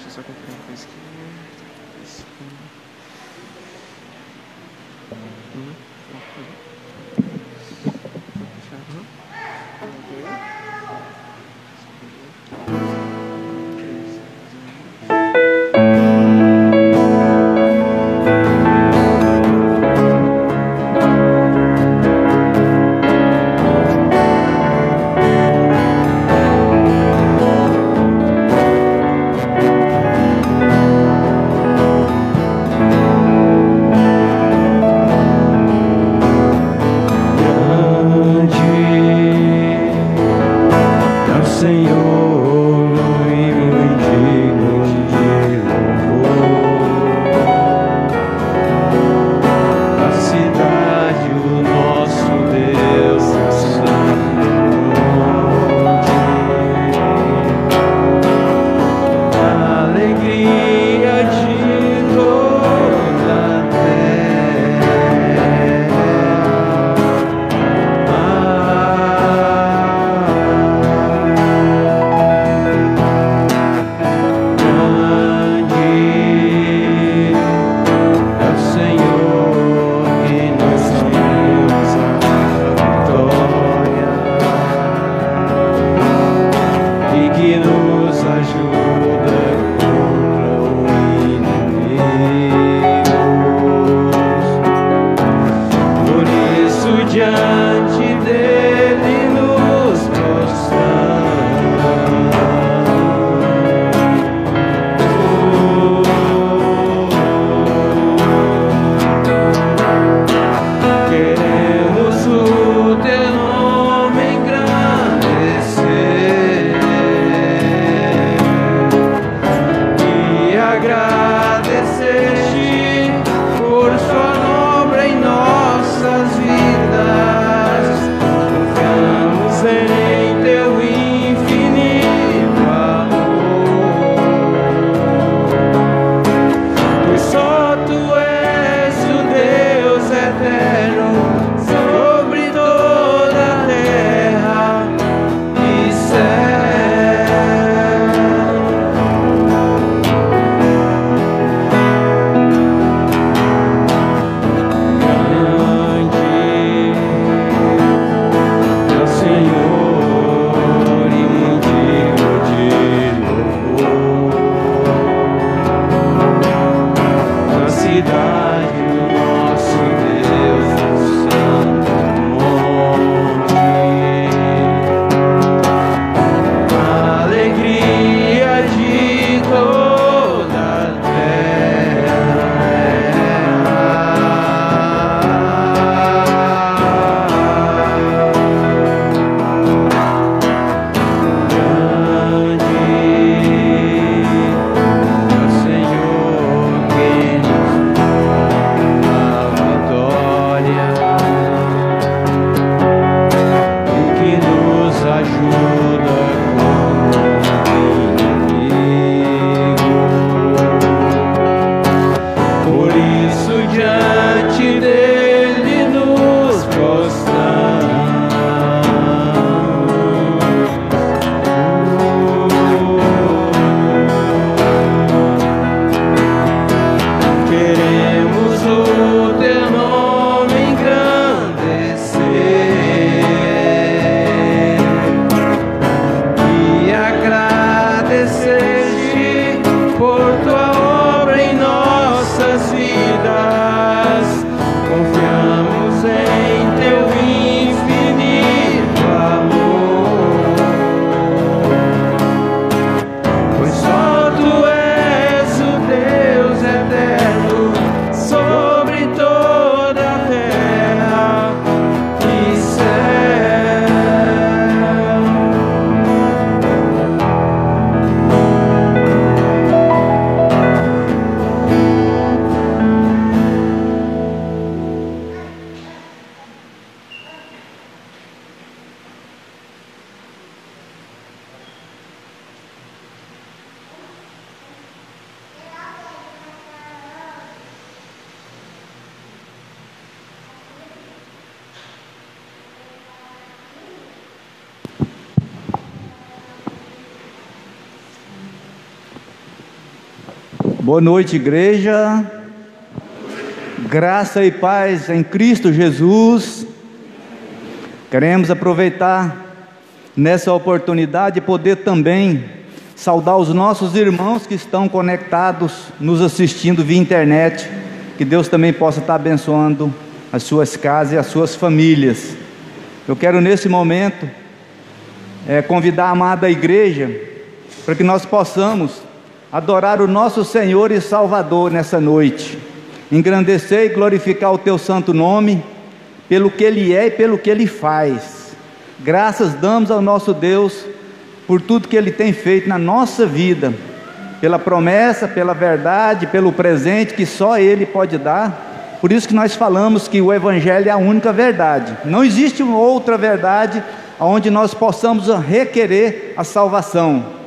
só conferir com a esquerda. Boa noite, igreja. Graça e paz em Cristo Jesus. Queremos aproveitar nessa oportunidade e poder também saudar os nossos irmãos que estão conectados, nos assistindo via internet. Que Deus também possa estar abençoando as suas casas e as suas famílias. Eu quero nesse momento convidar a amada igreja para que nós possamos adorar o nosso Senhor e Salvador nessa noite, engrandecer e glorificar o teu santo nome, pelo que Ele é e pelo que Ele faz. Graças damos ao nosso Deus, por tudo que Ele tem feito na nossa vida, pela promessa, pela verdade, pelo presente que só Ele pode dar. Por isso que nós falamos que o Evangelho é a única verdade, não existe uma outra verdade onde nós possamos requerer a salvação.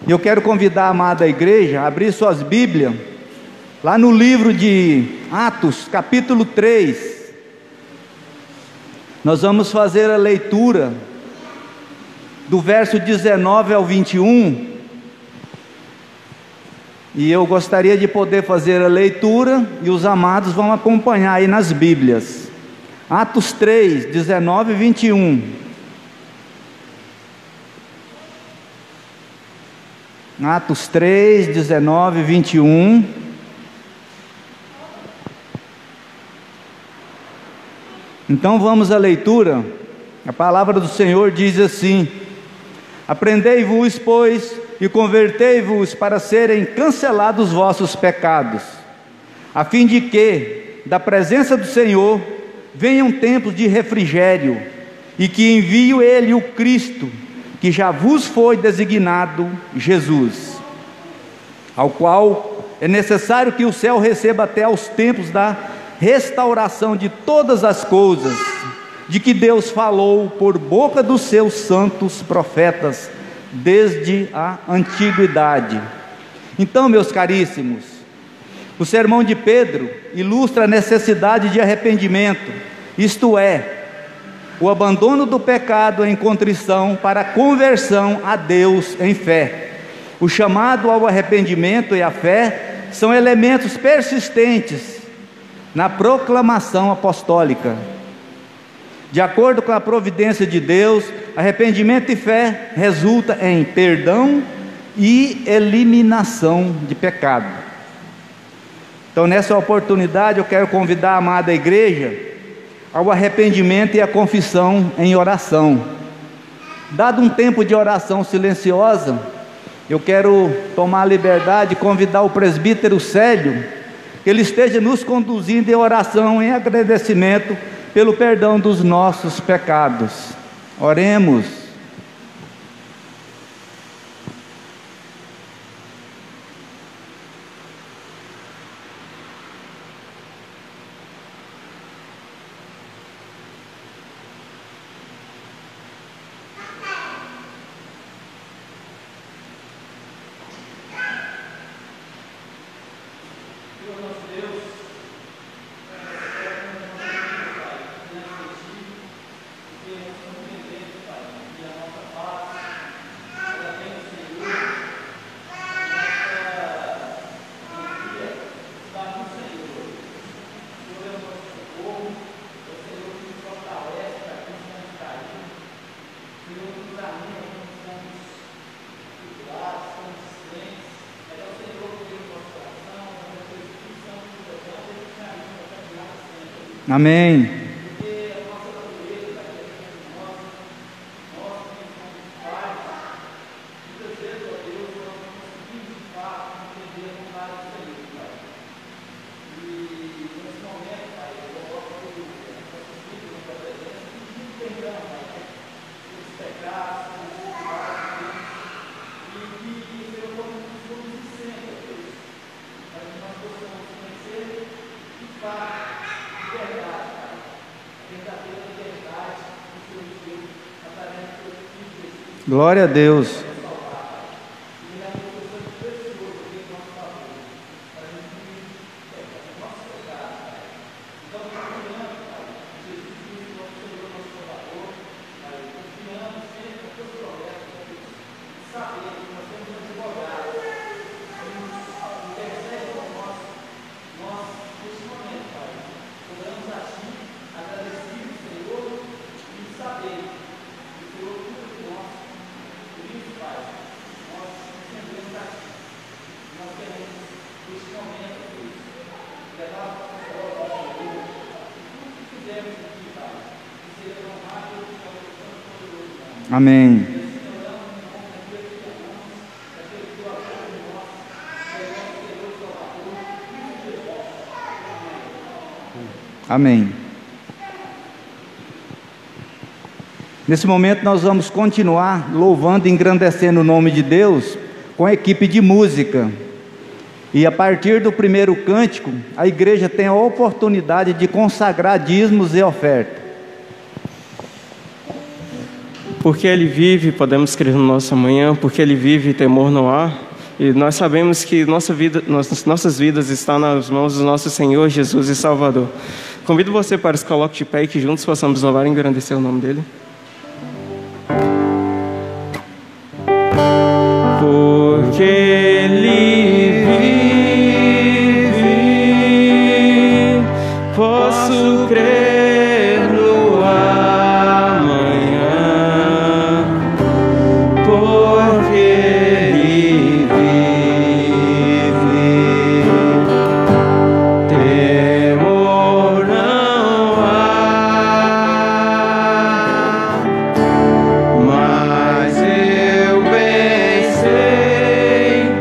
E eu quero convidar a amada igreja a abrir suas Bíblias, lá no livro de Atos, capítulo 3, nós vamos fazer a leitura do verso 19 ao 21, e eu gostaria de poder fazer a leitura, e os amados vão acompanhar aí nas Bíblias. Atos 3, 19 e 21. Atos 3, 19 e 21. Então vamos à leitura. A palavra do Senhor diz assim: aprendei-vos, pois, e convertei-vos para serem cancelados os vossos pecados, a fim de que, da presença do Senhor, venham tempos de refrigério, e que envie Ele o Cristo, que já vos foi designado, Jesus, ao qual é necessário que o céu receba até aos tempos da restauração de todas as coisas, de que Deus falou por boca dos seus santos profetas, desde a antiguidade. Então, meus caríssimos, o sermão de Pedro ilustra a necessidade de arrependimento, isto é, o abandono do pecado em contrição para a conversão a Deus em fé. O chamado ao arrependimento e à fé são elementos persistentes na proclamação apostólica. De acordo com a providência de Deus, arrependimento e fé resulta em perdão e eliminação de pecado. Então, nessa oportunidade, eu quero convidar a amada igreja ao arrependimento e à confissão em oração. Dado um tempo de oração silenciosa, eu quero tomar a liberdade de convidar o presbítero Célio, que ele esteja nos conduzindo em oração, em agradecimento pelo perdão dos nossos pecados. Oremos. Amém. Glória a Deus. Amém. Amém. Nesse momento nós vamos continuar louvando e engrandecendo o nome de Deus com a equipe de música. E a partir do primeiro cântico, a igreja tem a oportunidade de consagrar dízimos e oferta. Porque Ele vive, podemos crer no nosso amanhã, porque Ele vive, temor não há. E nós sabemos que nossas vidas estão nas mãos do nosso Senhor Jesus e Salvador. Convido você para se colocar de pé e que juntos possamos louvar e engrandecer o nome dEle. Porque Ele vive, posso crer no amanhã. Porque Ele vive, temor não há. Mas eu bem sei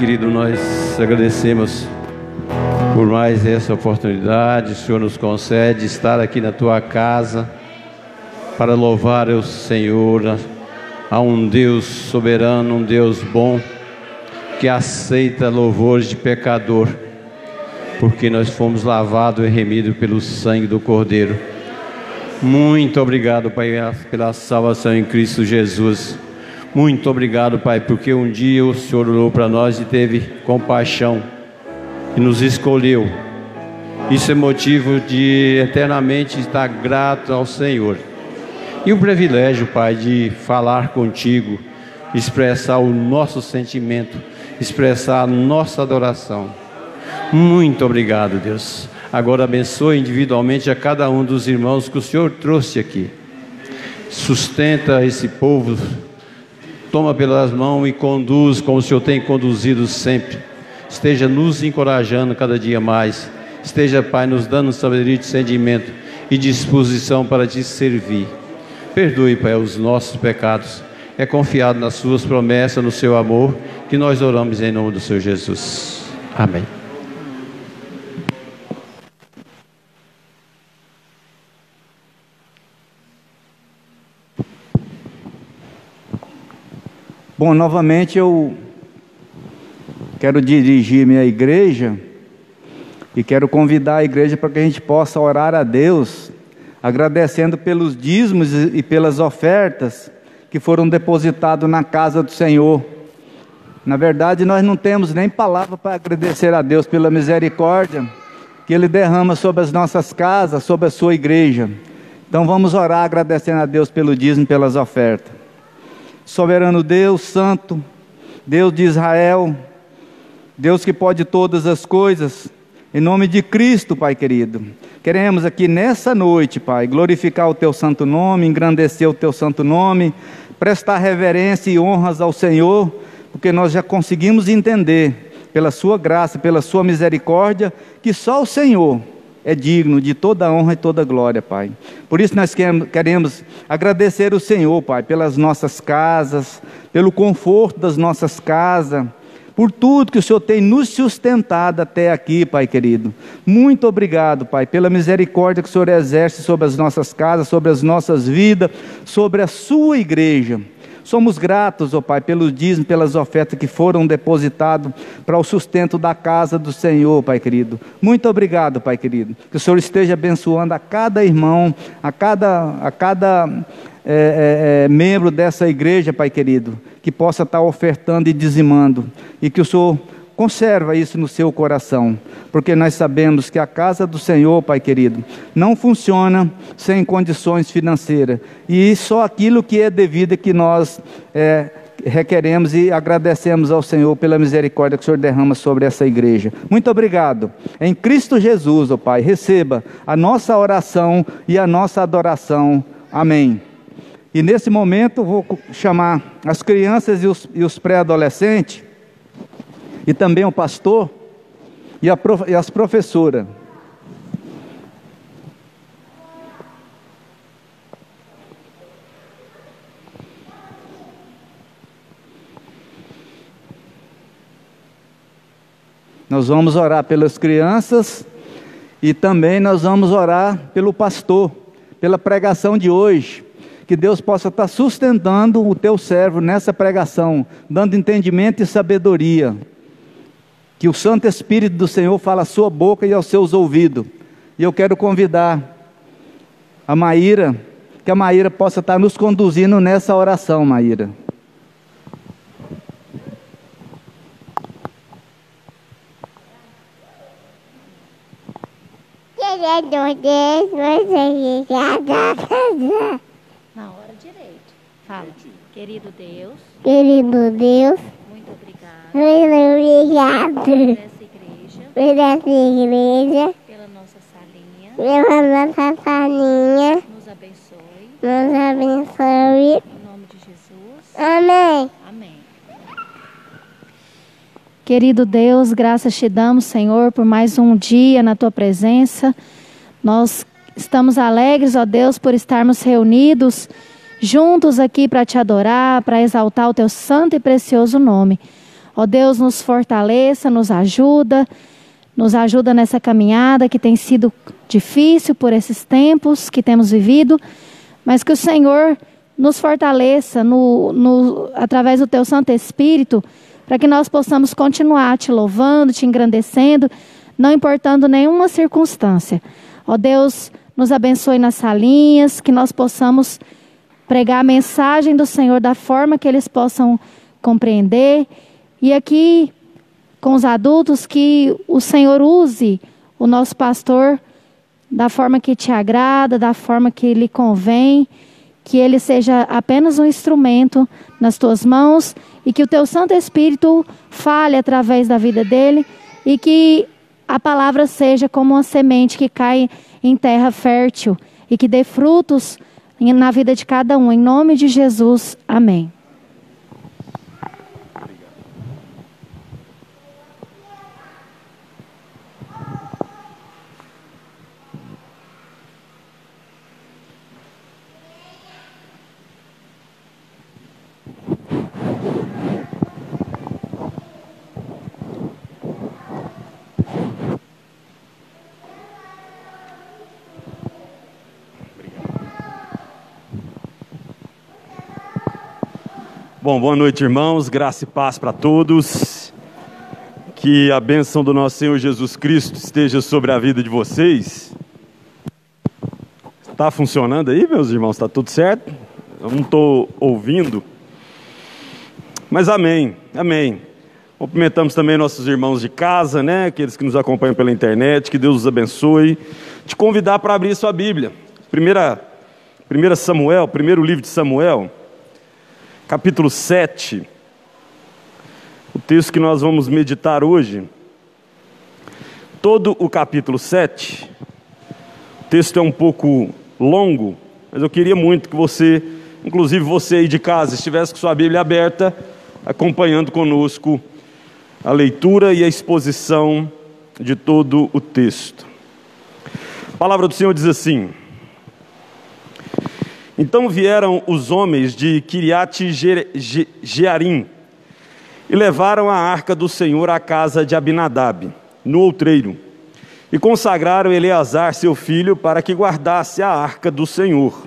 querido, nós agradecemos por mais essa oportunidade. O Senhor nos concede estar aqui na tua casa para louvar o Senhor, a um Deus soberano, um Deus bom, que aceita louvores de pecador, porque nós fomos lavados e remidos pelo sangue do Cordeiro. Muito obrigado, Pai, pela salvação em Cristo Jesus. Muito obrigado, Pai, porque um dia o Senhor olhou para nós e teve compaixão e nos escolheu. Isso é motivo de eternamente estar grato ao Senhor. E o privilégio, Pai, de falar contigo, expressar o nosso sentimento, expressar a nossa adoração. Muito obrigado, Deus. Agora abençoe individualmente a cada um dos irmãos que o Senhor trouxe aqui. Sustenta esse povo, toma pelas mãos e conduz como o Senhor tem conduzido sempre. Esteja nos encorajando cada dia mais. Esteja, Pai, nos dando sabedoria, discernimento e disposição para te servir. Perdoe, Pai, os nossos pecados. É confiado nas suas promessas, no seu amor, que nós oramos em nome do Senhor Jesus. Amém. Bom, novamente eu quero dirigir-me à igreja e quero convidar a igreja para que a gente possa orar a Deus, agradecendo pelos dízimos e pelas ofertas que foram depositados na casa do Senhor. Na verdade, nós não temos nem palavra para agradecer a Deus pela misericórdia que Ele derrama sobre as nossas casas, sobre a sua igreja. Então vamos orar agradecendo a Deus pelo dízimo e pelas ofertas. Soberano Deus, Santo, Deus de Israel, Deus que pode todas as coisas, em nome de Cristo, Pai querido, queremos aqui nessa noite, Pai, glorificar o Teu santo nome, engrandecer o Teu santo nome, prestar reverência e honras ao Senhor, porque nós já conseguimos entender, pela Sua graça, pela Sua misericórdia, que só o Senhor é digno de toda honra e toda glória, Pai. Por isso nós queremos agradecer o Senhor, Pai, pelas nossas casas, pelo conforto das nossas casas, por tudo que o Senhor tem nos sustentado até aqui, Pai querido. Muito obrigado, Pai, pela misericórdia que o Senhor exerce sobre as nossas casas, sobre as nossas vidas, sobre a Sua igreja. Somos gratos, ó Pai, pelos dízimos, pelas ofertas que foram depositadas para o sustento da casa do Senhor, Pai querido. Muito obrigado, Pai querido. Que o Senhor esteja abençoando a cada irmão, a cada membro dessa igreja, Pai querido, que possa estar ofertando e dizimando, e que o Senhor conserva isso no seu coração, porque nós sabemos que a casa do Senhor, Pai querido, não funciona sem condições financeiras, e só aquilo que é devido é que nós requeremos e agradecemos ao Senhor pela misericórdia que o Senhor derrama sobre essa igreja. Muito obrigado. Em Cristo Jesus, ó Pai, receba a nossa oração e a nossa adoração. Amém. E nesse momento vou chamar as crianças e os pré-adolescentes, e também o pastor e as professoras. Nós vamos orar pelas crianças e também nós vamos orar pelo pastor, pela pregação de hoje. Que Deus possa estar sustentando o teu servo nessa pregação, dando entendimento e sabedoria. Que o Santo Espírito do Senhor fale à sua boca e aos seus ouvidos. E eu quero convidar a Maíra, que a Maíra possa estar nos conduzindo nessa oração, Maíra. Na hora direito. Fala. Querido Deus. Querido Deus. Muito obrigado. Muito obrigado. Por essa igreja. Por essa igreja. Pela nossa salinha. Pela nossa salinha. Nos abençoe. Nos abençoe. Em nome de Jesus. Amém. Amém. Querido Deus, graças te damos, Senhor, por mais um dia na tua presença. Nós estamos alegres, ó Deus, por estarmos reunidos juntos aqui para te adorar, para exaltar o teu santo e precioso nome. Ó Deus, nos fortaleça, nos ajuda nessa caminhada que tem sido difícil por esses tempos que temos vivido, mas que o Senhor nos fortaleça através do teu Santo Espírito, para que nós possamos continuar te louvando, te engrandecendo, não importando nenhuma circunstância. Ó Deus, nos abençoe nas salinhas, que nós possamos pregar a mensagem do Senhor da forma que eles possam compreender. E aqui, com os adultos, que o Senhor use o nosso pastor da forma que te agrada, da forma que lhe convém, que ele seja apenas um instrumento nas tuas mãos e que o teu Santo Espírito fale através da vida dele e que a palavra seja como uma semente que cai em terra fértil e que dê frutos na vida de cada um. Em nome de Jesus, amém. Bom, boa noite, irmãos, graça e paz para todos, que a bênção do nosso Senhor Jesus Cristo esteja sobre a vida de vocês. Está funcionando aí, meus irmãos? Está tudo certo? Eu não estou ouvindo, mas amém, amém. Cumprimentamos também nossos irmãos de casa, né? Aqueles que nos acompanham pela internet, que Deus os abençoe. Te convidar para abrir sua Bíblia, primeira Samuel, primeiro livro de Samuel, capítulo 7, o texto que nós vamos meditar hoje, todo o capítulo 7, o texto é um pouco longo, mas eu queria muito que você, inclusive você aí de casa, estivesse com sua Bíblia aberta, acompanhando conosco a leitura e a exposição de todo o texto. A palavra do Senhor diz assim: Então vieram os homens de Quiriate-Jearim e levaram a arca do Senhor à casa de Abinadab, no outreiro, e consagraram Eleazar, seu filho, para que guardasse a arca do Senhor.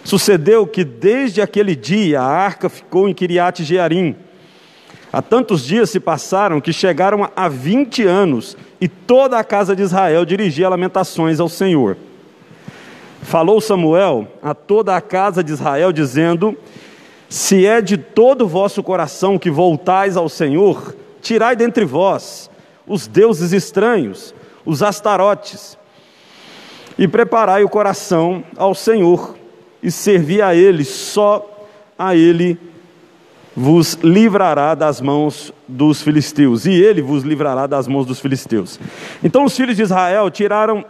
Sucedeu que desde aquele dia a arca ficou em Quiriate-Jearim. Há tantos dias se passaram que chegaram a 20 anos, e toda a casa de Israel dirigia lamentações ao Senhor. Falou Samuel a toda a casa de Israel, dizendo: Se é de todo o vosso coração que voltais ao Senhor, tirai dentre vós os deuses estranhos, os astarotes, e preparai o coração ao Senhor, e servi a Ele, só a Ele vos livrará das mãos dos filisteus, e Ele vos livrará das mãos dos filisteus. Então os filhos de Israel tiraram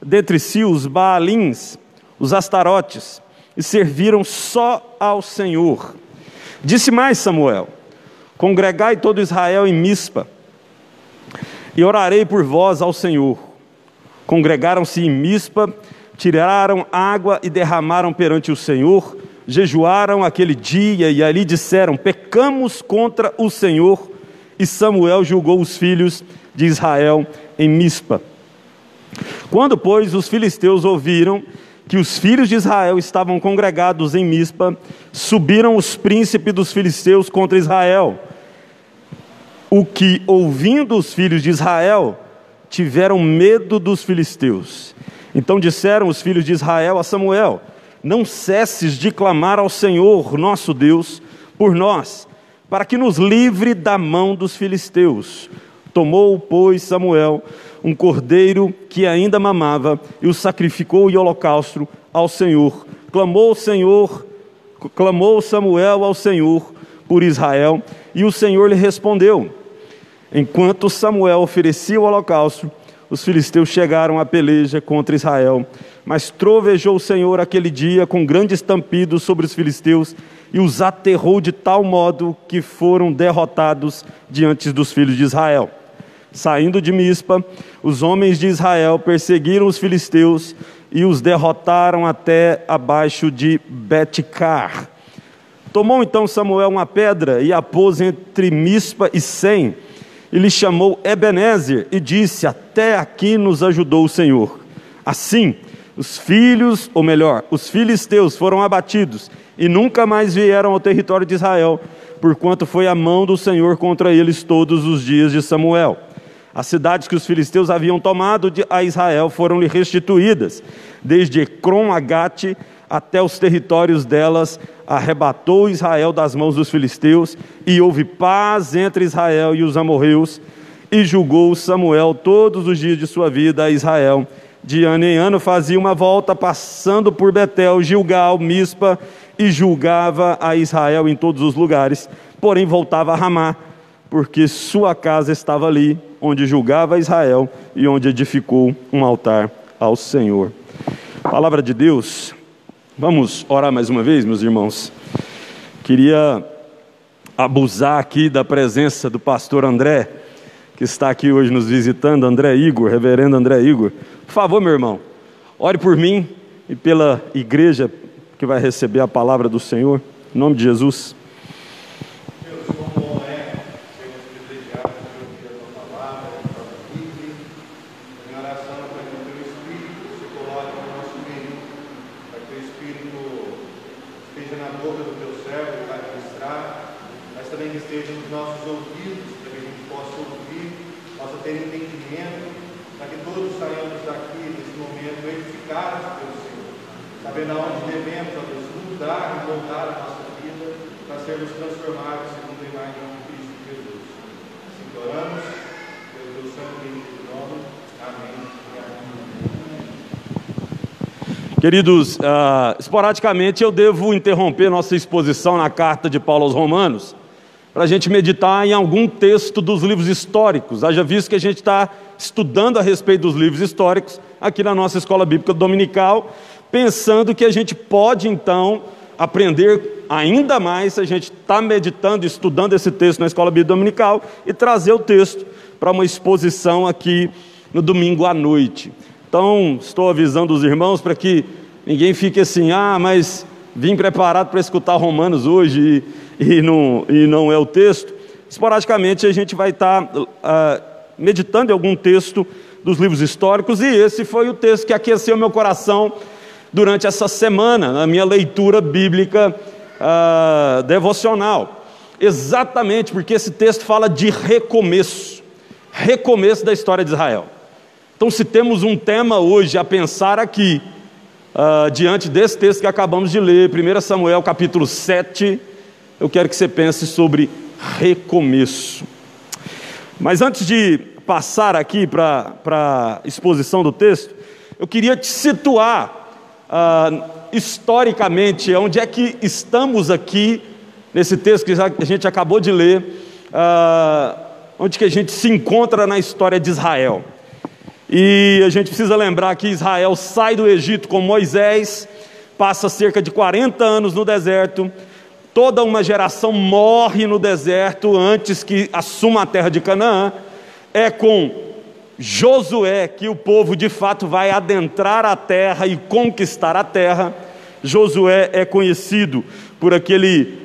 dentre si os Baalins, os astarotes, e serviram só ao Senhor. Disse mais Samuel: Congregai todo Israel em Mispa, e orarei por vós ao Senhor. Congregaram-se em Mispa, tiraram água e derramaram perante o Senhor, jejuaram aquele dia e ali disseram: Pecamos contra o Senhor. E Samuel julgou os filhos de Israel em Mispa. Quando, pois, os filisteus ouviram que os filhos de Israel estavam congregados em Mispa, subiram os príncipes dos filisteus contra Israel. O que, ouvindo os filhos de Israel, tiveram medo dos filisteus. Então disseram os filhos de Israel a Samuel: Não cesses de clamar ao Senhor, nosso Deus, por nós, para que nos livre da mão dos filisteus. Tomou, pois, Samuel um cordeiro que ainda mamava e o sacrificou em holocausto ao Senhor. Clamou Samuel ao Senhor por Israel, e o Senhor lhe respondeu. Enquanto Samuel oferecia o holocausto, os filisteus chegaram à peleja contra Israel. Mas trovejou o Senhor aquele dia com grande estampido sobre os filisteus e os aterrou de tal modo que foram derrotados diante dos filhos de Israel. Saindo de Mispa, os homens de Israel perseguiram os filisteus e os derrotaram até abaixo de Betcar. Tomou então Samuel uma pedra e a pôs entre Mispa e Sem, e lhe chamou Ebenezer, e disse: Até aqui nos ajudou o Senhor. Assim, os filisteus foram abatidos, e nunca mais vieram ao território de Israel, porquanto foi a mão do Senhor contra eles todos os dias de Samuel. As cidades que os filisteus haviam tomado a Israel foram-lhe restituídas, desde Ecrom-Agate até os territórios delas, arrebatou Israel das mãos dos filisteus, e houve paz entre Israel e os amorreus, e julgou Samuel todos os dias de sua vida a Israel. De ano em ano fazia uma volta, passando por Betel, Gilgal, Mispa, e julgava a Israel em todos os lugares, porém voltava a Ramá, porque sua casa estava ali, onde julgava Israel e onde edificou um altar ao Senhor. Palavra de Deus. Vamos orar mais uma vez, meus irmãos. Queria abusar aqui da presença do pastor André, que está aqui hoje nos visitando, reverendo André Igor. Por favor, meu irmão, ore por mim e pela igreja que vai receber a palavra do Senhor, em nome de Jesus. Esteja na boca do teu servo, está registrado. também que esteja nos nossos ouvidos, para que a gente possa ouvir, possa ter entendimento, para que todos saiamos daqui nesse momento edificados pelo Senhor, sabendo aonde devemos, ó Deus, mudar e moldar a nossa vida para sermos transformados segundo a imagem de Cristo Jesus. Assim que oramos, pelo teu santo e bendito nome. Amém. Queridos, esporadicamente eu devo interromper nossa exposição na carta de Paulo aos Romanos para a gente meditar em algum texto dos livros históricos. Haja visto que a gente está estudando a respeito dos livros históricos aqui na nossa escola bíblica dominical, pensando que a gente pode então aprender ainda mais se a gente está meditando, estudando esse texto na escola bíblica dominical e trazer o texto para uma exposição aqui no domingo à noite. Então, estou avisando os irmãos para que ninguém fique assim, mas vim preparado para escutar Romanos hoje e não é o texto. Esporadicamente a gente vai estar meditando em algum texto dos livros históricos, e esse foi o texto que aqueceu meu coração durante essa semana, na minha leitura bíblica devocional. Exatamente porque esse texto fala de recomeço da história de Israel. Então, se temos um tema hoje a pensar aqui, diante desse texto que acabamos de ler, 1 Samuel capítulo 7, eu quero que você pense sobre recomeço. Mas antes de passar aqui para a exposição do texto, eu queria te situar historicamente onde é que estamos aqui, nesse texto que a gente acabou de ler, onde que a gente se encontra na história de Israel. E a gente precisa lembrar que Israel sai do Egito com Moisés, passa cerca de 40 anos no deserto, toda uma geração morre no deserto antes que assuma a terra de Canaã. É com Josué que o povo de fato vai adentrar a terra e conquistar a terra. Josué é conhecido por aquele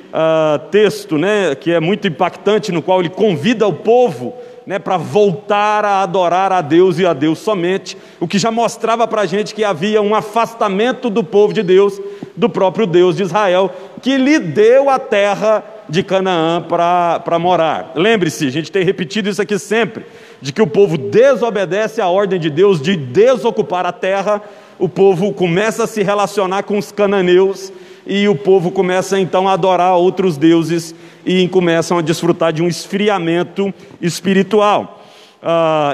texto, que é muito impactante, no qual ele convida o povo para voltar a adorar a Deus e a Deus somente, o que já mostrava para a gente que havia um afastamento do povo de Deus, do próprio Deus de Israel, que lhe deu a terra de Canaã para morar. Lembre-se, a gente tem repetido isso aqui sempre, de que o povo desobedece à ordem de Deus de desocupar a terra, o povo começa a se relacionar com os cananeus, e o povo começa então a adorar outros deuses e começam a desfrutar de um esfriamento espiritual.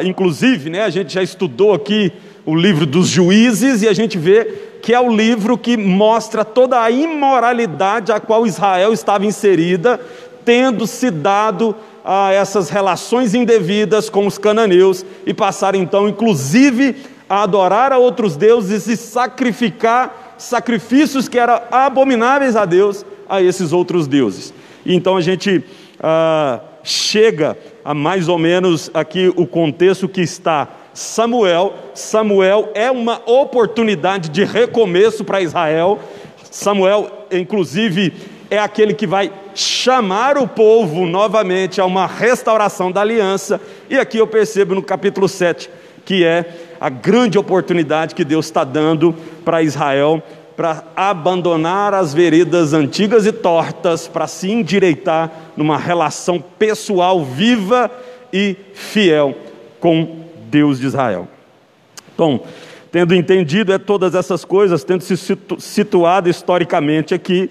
Inclusive, a gente já estudou aqui o livro dos Juízes, e a gente vê que é o livro que mostra toda a imoralidade a qual Israel estava inserida, tendo se dado a essas relações indevidas com os cananeus, e passaram então inclusive a adorar a outros deuses e sacrificar sacrifícios que eram abomináveis a Deus, a esses outros deuses. E então a gente chega a mais ou menos aqui o contexto que está Samuel. Samuel é uma oportunidade de recomeço para Israel. Samuel, inclusive, é aquele que vai chamar o povo novamente a uma restauração da aliança. E aqui eu percebo no capítulo 7 que é a grande oportunidade que Deus está dando para Israel, para abandonar as veredas antigas e tortas, para se endireitar numa relação pessoal viva e fiel com Deus de Israel. Então, tendo entendido todas essas coisas, tendo se situado historicamente aqui,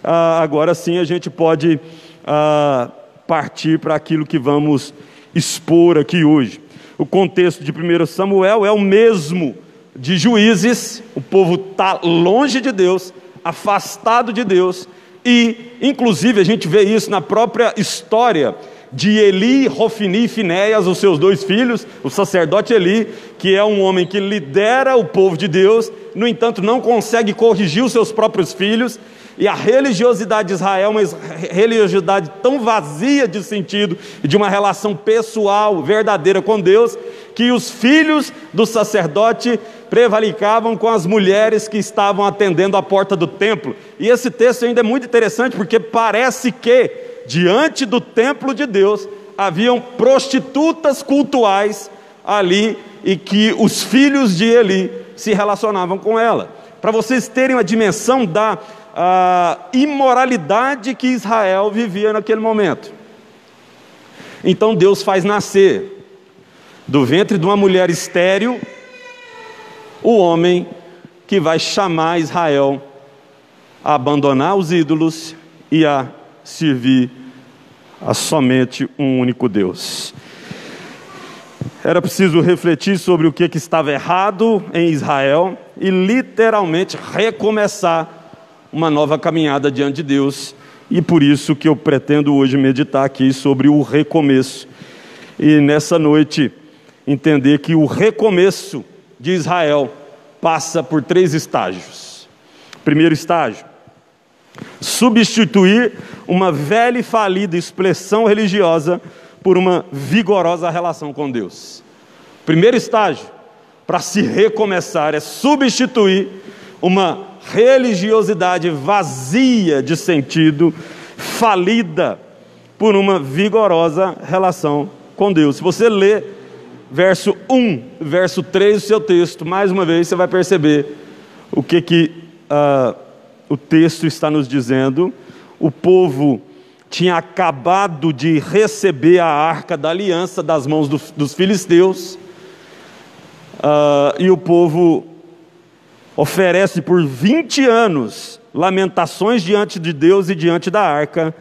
agora sim a gente pode partir para aquilo que vamos expor aqui hoje. O contexto de 1 Samuel é o mesmo de Juízes. O povo está longe de Deus, afastado de Deus, e inclusive a gente vê isso na própria história de Eli, Hofni e Finéias, os seus dois filhos. O sacerdote Eli, que é um homem que lidera o povo de Deus, no entanto não consegue corrigir os seus próprios filhos, e a religiosidade de Israel é uma religiosidade tão vazia de sentido e de uma relação pessoal verdadeira com Deus, que os filhos do sacerdote prevaricavam com as mulheres que estavam atendendo à porta do templo. E esse texto ainda é muito interessante, porque parece que diante do templo de Deus haviam prostitutas cultuais ali, e que os filhos de Eli se relacionavam com ela. Para vocês terem uma dimensão da imoralidade que Israel vivia naquele momento. Então Deus faz nascer do ventre de uma mulher estéril o homem que vai chamar Israel a abandonar os ídolos e a servir a somente um único Deus. Era preciso refletir sobre o que estava errado em Israel e literalmente recomeçar uma nova caminhada diante de Deus. E por isso que eu pretendo hoje meditar aqui sobre o recomeço. E nessa noite entender que o recomeço de Israel passa por 3 estágios. Primeiro estágio: substituir uma velha e falida expressão religiosa por uma vigorosa relação com Deus. Primeiro estágio para se recomeçar é substituir uma religiosidade vazia de sentido, falida, por uma vigorosa relação com Deus. Se você ler verso 1, verso 3 do seu texto, mais uma vez você vai perceber o que o texto está nos dizendo. O povo tinha acabado de receber a arca da aliança das mãos dos filisteus, e o povo oferece por 20 anos lamentações diante de Deus e diante da arca,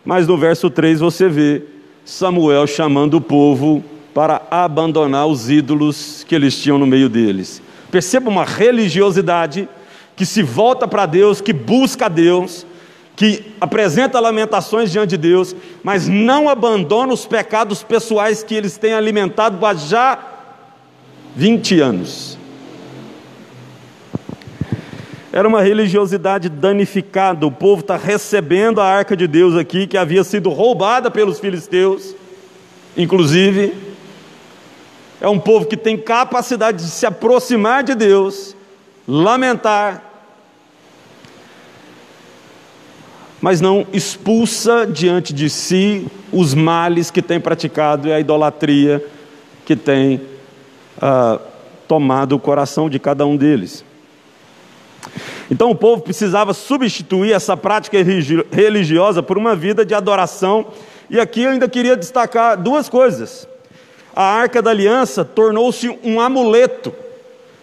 mas no verso 3 você vê Samuel chamando o povo para abandonar os ídolos que eles tinham no meio deles. Perceba uma religiosidade que se volta para Deus, que busca a Deus, que apresenta lamentações diante de Deus, mas não abandona os pecados pessoais que eles têm alimentado há já 20 anos. Era uma religiosidade danificada. O povo está recebendo a arca de Deus aqui, que havia sido roubada pelos filisteus, inclusive. É um povo que tem capacidade de se aproximar de Deus, lamentar, mas não expulsa diante de si os males que tem praticado e a idolatria que tem tomado o coração de cada um deles. Então o povo precisava substituir essa prática religiosa por uma vida de adoração. E aqui eu ainda queria destacar 2 coisas. A Arca da Aliança tornou-se um amuleto.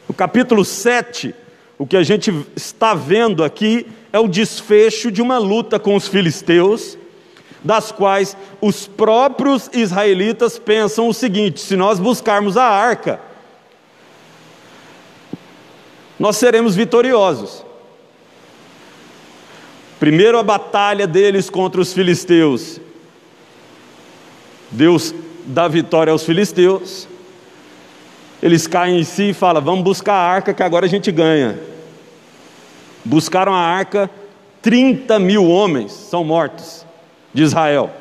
No capítulo 7, o que a gente está vendo aqui é o desfecho de uma luta com os filisteus, das quais os próprios israelitas pensam o seguinte: se nós buscarmos a arca, nós seremos vitoriosos. Primeiro a batalha deles contra os filisteus, Deus dá vitória aos filisteus, eles caem em si e falam: vamos buscar a arca que agora a gente ganha. Buscaram a arca, 30.000 homens são mortos de Israel.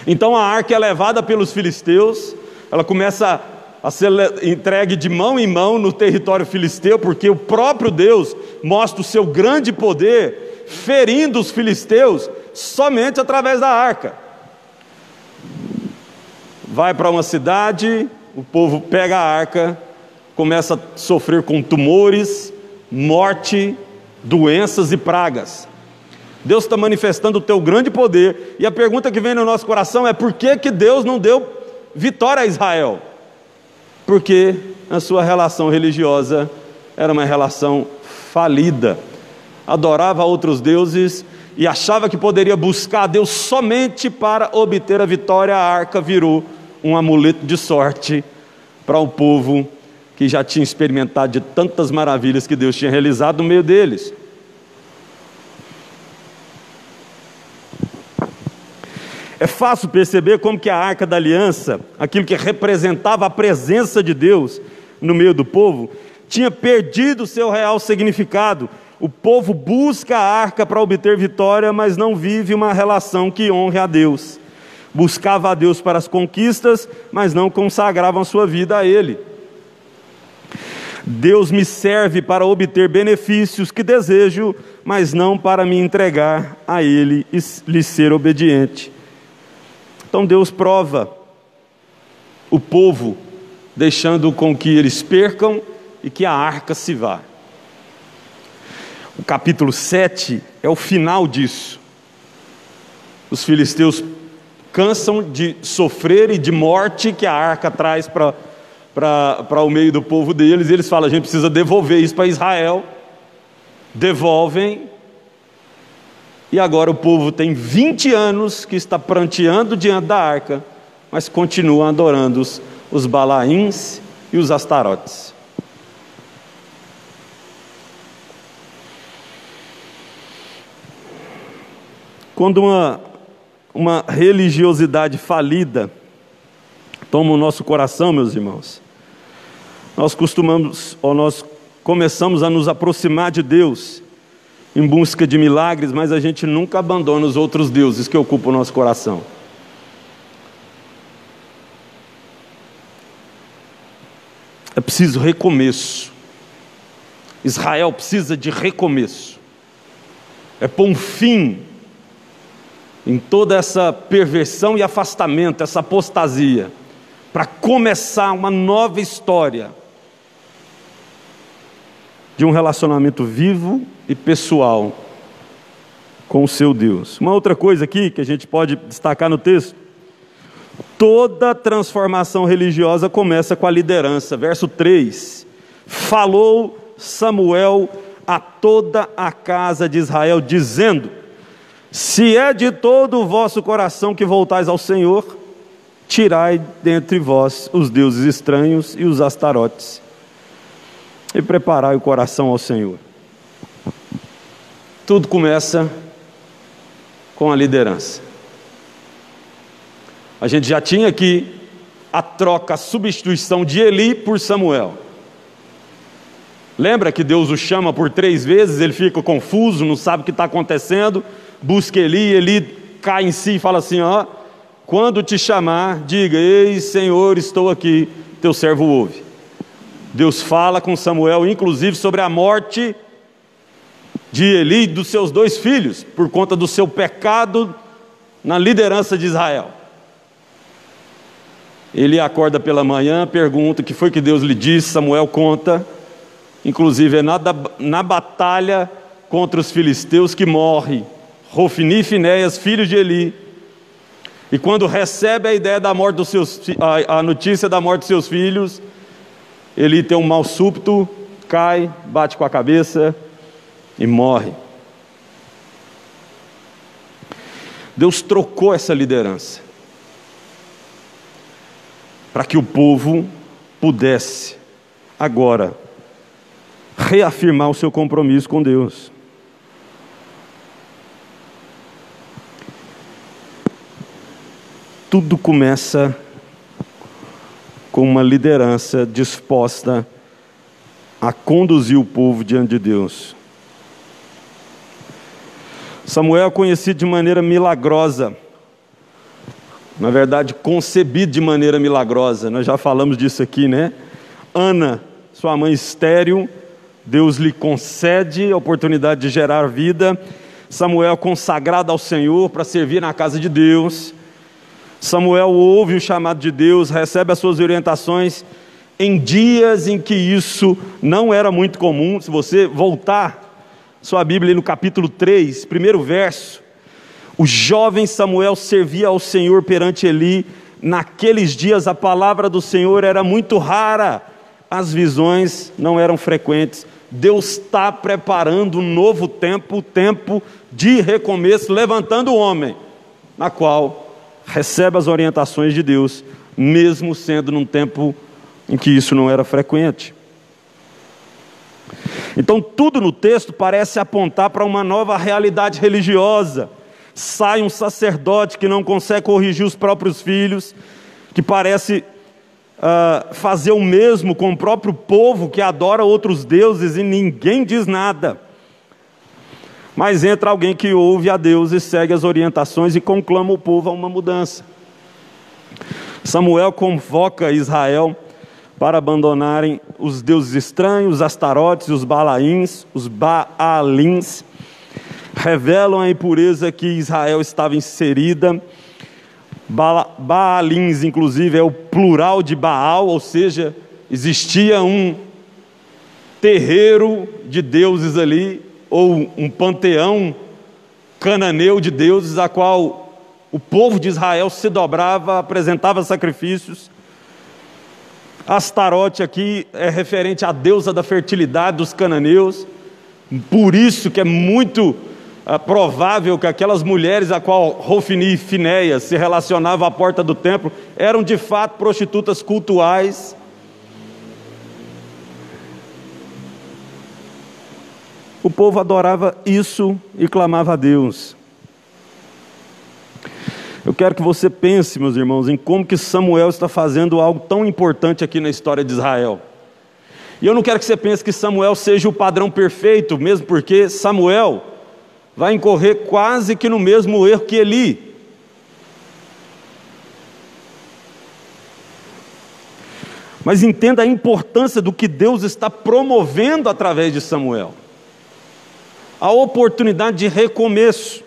Então a arca é levada pelos filisteus, ela começa a ser entregue de mão em mão no território filisteu, porque o próprio Deus mostra o seu grande poder, ferindo os filisteus somente através da arca. Vai para uma cidade, o povo pega a arca, começa a sofrer com tumores, morte, doenças e pragas. Deus está manifestando o teu grande poder, e a pergunta que vem no nosso coração é: por que Deus não deu vitória a Israel? Porque a sua relação religiosa era uma relação falida, adorava outros deuses e achava que poderia buscar a Deus somente para obter a vitória. A arca virou um amuleto de sorte para o povo que já tinha experimentado de tantas maravilhas que Deus tinha realizado no meio deles. É fácil perceber como que a Arca da Aliança, aquilo que representava a presença de Deus no meio do povo, tinha perdido o seu real significado. O povo busca a arca para obter vitória, mas não vive uma relação que honre a Deus. Buscava a Deus para as conquistas, mas não consagravam sua vida a Ele. Deus me serve para obter benefícios que desejo, mas não para me entregar a Ele e lhe ser obediente. Então Deus prova o povo, deixando com que eles percam e que a arca se vá. O capítulo 7 é o final disso. Os filisteus cansam de sofrer e de morte que a arca traz para o meio do povo deles, e eles falam: a gente precisa devolver isso para Israel. Devolvem, e agora o povo tem 20 anos que está pranteando diante da arca, mas continuam adorando os Balaíns e os Astarotes. Quando uma religiosidade falida toma o nosso coração, meus irmãos, nós começamos a nos aproximar de Deus em busca de milagres, mas a gente nunca abandona os outros deuses que ocupam o nosso coração. É preciso recomeço. Israel precisa de recomeço. É pôr um fim em toda essa perversão e afastamento, essa apostasia, para começar uma nova história de um relacionamento vivo e pessoal com o seu Deus. Uma outra coisa aqui que a gente pode destacar no texto: toda transformação religiosa começa com a liderança. Verso 3: falou Samuel a toda a casa de Israel, dizendo: se é de todo o vosso coração que voltais ao Senhor, tirai dentre vós os deuses estranhos e os astarotes, e preparai o coração ao Senhor. Tudo começa com a liderança. A gente já tinha aqui a troca, a substituição de Eli por Samuel. Lembra que Deus o chama por 3 vezes, ele fica confuso, não sabe o que está acontecendo, busca Eli, Eli cai em si e fala assim: ó, quando te chamar, diga: ei, Senhor, estou aqui, teu servo ouve. Deus fala com Samuel, inclusive, sobre a morte de Eli e dos seus 2 filhos, por conta do seu pecado na liderança de Israel. Ele acorda pela manhã, pergunta o que foi que Deus lhe disse. Samuel conta, inclusive é na batalha contra os filisteus que morre Rofni e Finéias, filhos de Eli. E quando recebe a ideia da morte a notícia da morte dos seus filhos, Eli tem um mal súbito, cai, bate com a cabeça e morre. Deus trocou essa liderança para que o povo pudesse agora reafirmar o seu compromisso com Deus. Tudo começa com uma liderança disposta a conduzir o povo diante de Deus. Samuel é conhecido de maneira milagrosa, na verdade concebido de maneira milagrosa. Nós já falamos disso aqui, né? Ana, sua mãe estéril, Deus lhe concede a oportunidade de gerar vida. Samuel consagrado ao Senhor para servir na casa de Deus. Samuel ouve o chamado de Deus, recebe as suas orientações em dias em que isso não era muito comum. Se você voltar sua Bíblia no capítulo 3, primeiro verso, o jovem Samuel servia ao Senhor perante Eli. Naqueles dias a palavra do Senhor era muito rara, as visões não eram frequentes. Deus está preparando um novo tempo, o tempo de recomeço, levantando o homem, na qual recebe as orientações de Deus, mesmo sendo num tempo em que isso não era frequente. Então tudo no texto parece apontar para uma nova realidade religiosa. Sai um sacerdote que não consegue corrigir os próprios filhos, que parece fazer o mesmo com o próprio povo que adora outros deuses e ninguém diz nada. Mas entra alguém que ouve a Deus e segue as orientações e conclama o povo a uma mudança. Samuel convoca Israel para abandonarem os deuses estranhos, os astarotes, os balaíns, os baalins. Revelam a impureza que Israel estava inserida. Baalins, inclusive, é o plural de Baal, ou seja, existia terreiro de deuses ali, ou um panteão cananeu de deuses, a qual o povo de Israel se dobrava, apresentava sacrifícios. Astarote aqui é referente à deusa da fertilidade dos cananeus, por isso que é muito provável que aquelas mulheres a qual Hofni e Finéias se relacionavam à porta do templo eram de fato prostitutas cultuais. O povo adorava isso e clamava a Deus. Eu quero que você pense, meus irmãos, em como que Samuel está fazendo algo tão importante aqui na história de Israel. E eu não quero que você pense que Samuel seja o padrão perfeito, mesmo porque Samuel vai incorrer quase que no mesmo erro que Eli. Mas entenda a importância do que Deus está promovendo através de Samuel. A oportunidade de recomeço.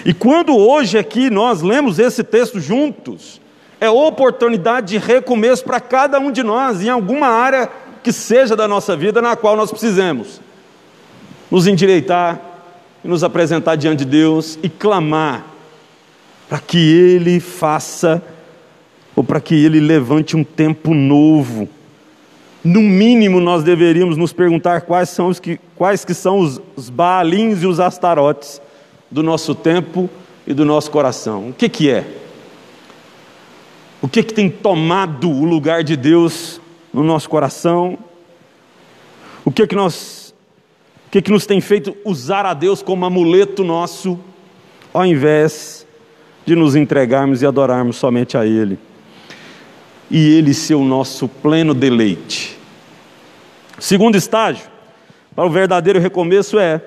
E quando hoje aqui nós lemos esse texto juntos, é oportunidade de recomeço para cada um de nós, em alguma área que seja da nossa vida, na qual nós precisemos nos endireitar, e nos apresentar diante de Deus e clamar para que Ele faça, ou para que Ele levante um tempo novo. No mínimo nós deveríamos nos perguntar quais que são os Baalins e os Astarotes do nosso tempo e do nosso coração. O que é? O que tem tomado o lugar de Deus no nosso coração? O que nos tem feito usar a Deus como amuleto nosso, ao invés de nos entregarmos e adorarmos somente a Ele? E Ele ser o nosso pleno deleite. Segundo estágio, para o verdadeiro recomeço é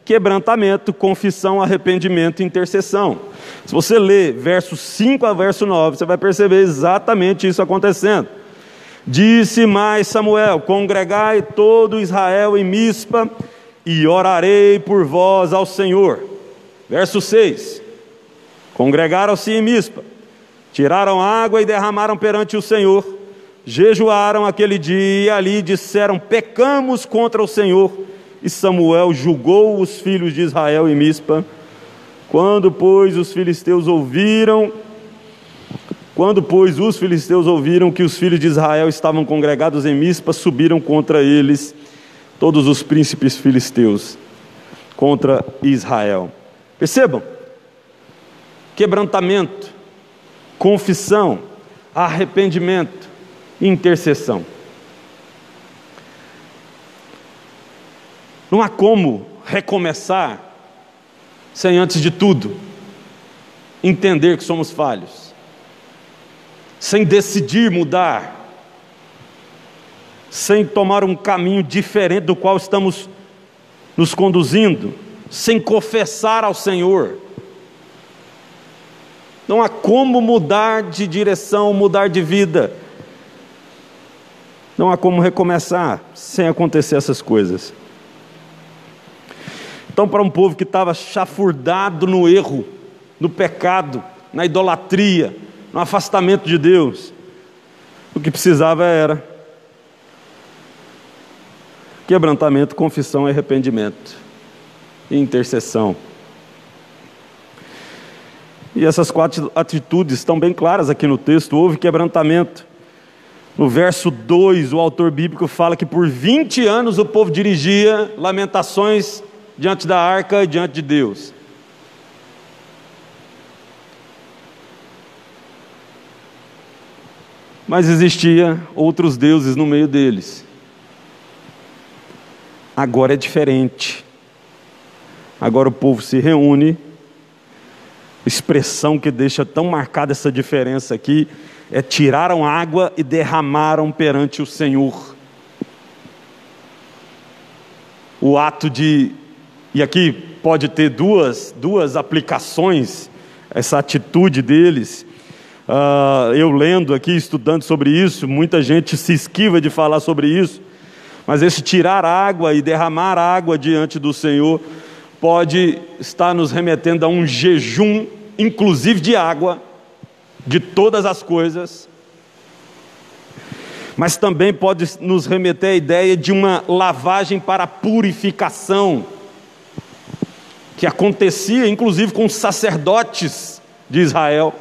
quebrantamento, confissão, arrependimento e intercessão. Se você ler versos 5 a verso 9, você vai perceber exatamente isso acontecendo. Disse mais Samuel: congregai todo Israel em Mispa, e orarei por vós ao Senhor. Verso 6, congregaram-se em Mispa, tiraram água e derramaram perante o Senhor, jejuaram aquele dia e ali disseram: pecamos contra o Senhor. E Samuel julgou os filhos de Israel em Mispa. Quando, pois, os filisteus ouviram que os filhos de Israel estavam congregados em Mispa, subiram contra eles todos os príncipes filisteus, contra Israel. Percebam? Quebrantamento, confissão, arrependimento e intercessão. Não há como recomeçar sem, antes de tudo, entender que somos falhos, sem decidir mudar, sem tomar um caminho diferente do qual estamos nos conduzindo, sem confessar ao Senhor. Não há como mudar de direção, mudar de vida. Não há como recomeçar sem acontecer essas coisas. Então, para um povo que estava chafurdado no erro, no pecado, na idolatria, no afastamento de Deus, o que precisava era quebrantamento, confissão, arrependimento e intercessão. E essas 4 atitudes estão bem claras aqui no texto. Houve quebrantamento. No verso 2, o autor bíblico fala que por 20 anos o povo dirigia lamentações diante da arca e diante de Deus. Mas existia outros deuses no meio deles. Agora é diferente. Agora o povo se reúne. Expressão que deixa tão marcada essa diferença aqui é: tiraram água e derramaram perante o Senhor. O ato de... E aqui pode ter duas aplicações, essa atitude deles. Eu lendo aqui, estudando sobre isso, muita gente se esquiva de falar sobre isso, mas esse tirar água e derramar água diante do Senhor pode estar nos remetendo a um jejum, inclusive de água, de todas as coisas. mas também pode nos remeter à ideia de uma lavagem para purificação, que acontecia inclusive com os sacerdotes de Israel,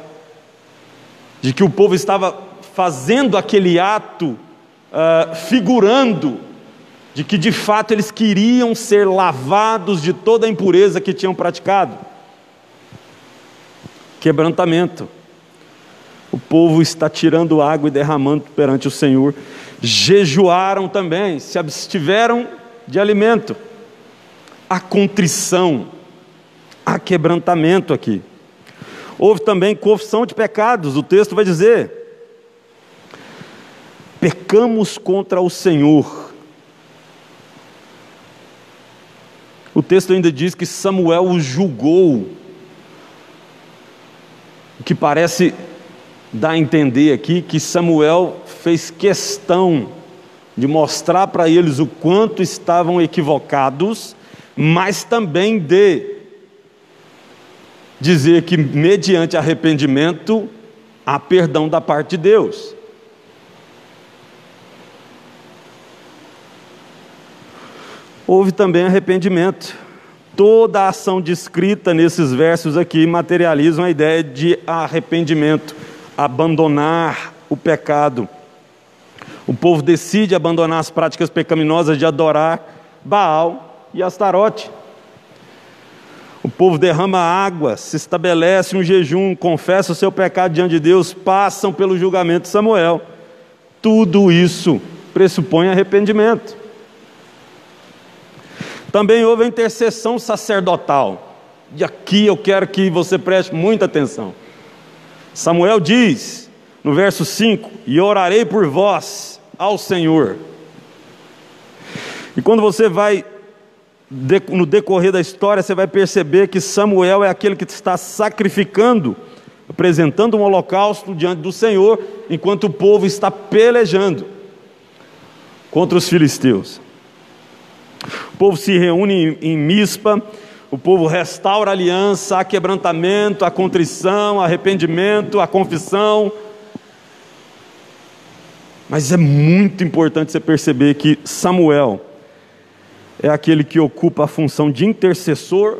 de que o povo estava fazendo aquele ato, figurando de que de fato eles queriam ser lavados de toda a impureza que tinham praticado. Quebrantamento. O povo está tirando água e derramando perante o Senhor. Jejuaram também, se abstiveram de alimento. Há contrição, há quebrantamento aqui. Houve também confissão de pecados. O texto vai dizer: pecamos contra o Senhor. O texto ainda diz que Samuel os julgou, o que parece dar a entender aqui que Samuel fez questão de mostrar para eles o quanto estavam equivocados, mas também de dizer que mediante arrependimento há perdão da parte de Deus. Houve também arrependimento. Toda a ação descrita nesses versos aqui materializam a ideia de arrependimento, abandonar o pecado. O povo decide abandonar as práticas pecaminosas de adorar Baal e Astarote. O povo derrama água, se estabelece um jejum, confessa o seu pecado diante de Deus, passam pelo julgamento de Samuel. Tudo isso pressupõe arrependimento. Também houve a intercessão sacerdotal. E aqui eu quero que você preste muita atenção. Samuel diz, no verso 5, e orarei por vós ao Senhor. E quando você vai, no decorrer da história, você vai perceber que Samuel é aquele que está sacrificando, apresentando um holocausto diante do Senhor, enquanto o povo está pelejando contra os filisteus. O povo se reúne em Mispa, o povo restaura a aliança, há quebrantamento, há contrição, há arrependimento, há confissão. Mas é muito importante você perceber que Samuel é aquele que ocupa a função de intercessor,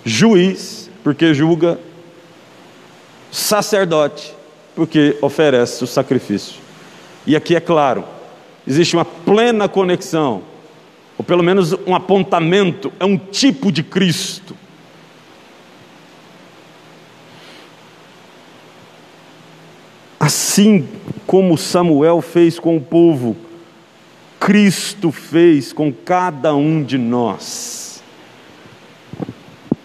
juiz, porque julga, sacerdote, porque oferece o sacrifício. E aqui é claro, existe uma plena conexão, ou pelo menos um apontamento, é um tipo de Cristo. Assim como Samuel fez com o povo, Cristo fez com cada um de nós.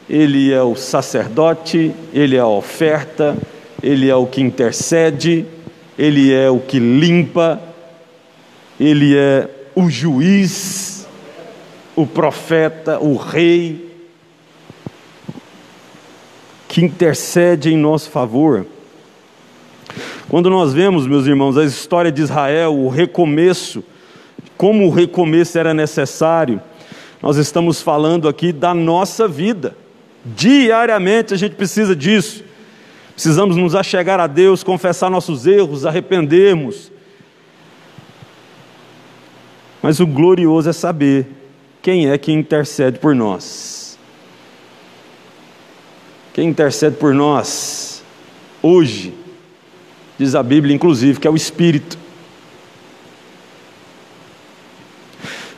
Ele é o sacerdote, ele é a oferta, ele é o que intercede, ele é o que limpa, ele é o juiz, o profeta, o rei, que intercede em nosso favor. Quando nós vemos, meus irmãos, a história de Israel, o recomeço, como o recomeço era necessário, nós estamos falando aqui da nossa vida. Diariamente a gente precisa disso. Precisamos nos achegar a Deus, confessar nossos erros, arrependermos. Mas o glorioso é saber quem é que intercede por nós. Quem intercede por nós hoje, diz a Bíblia, inclusive, que é o Espírito.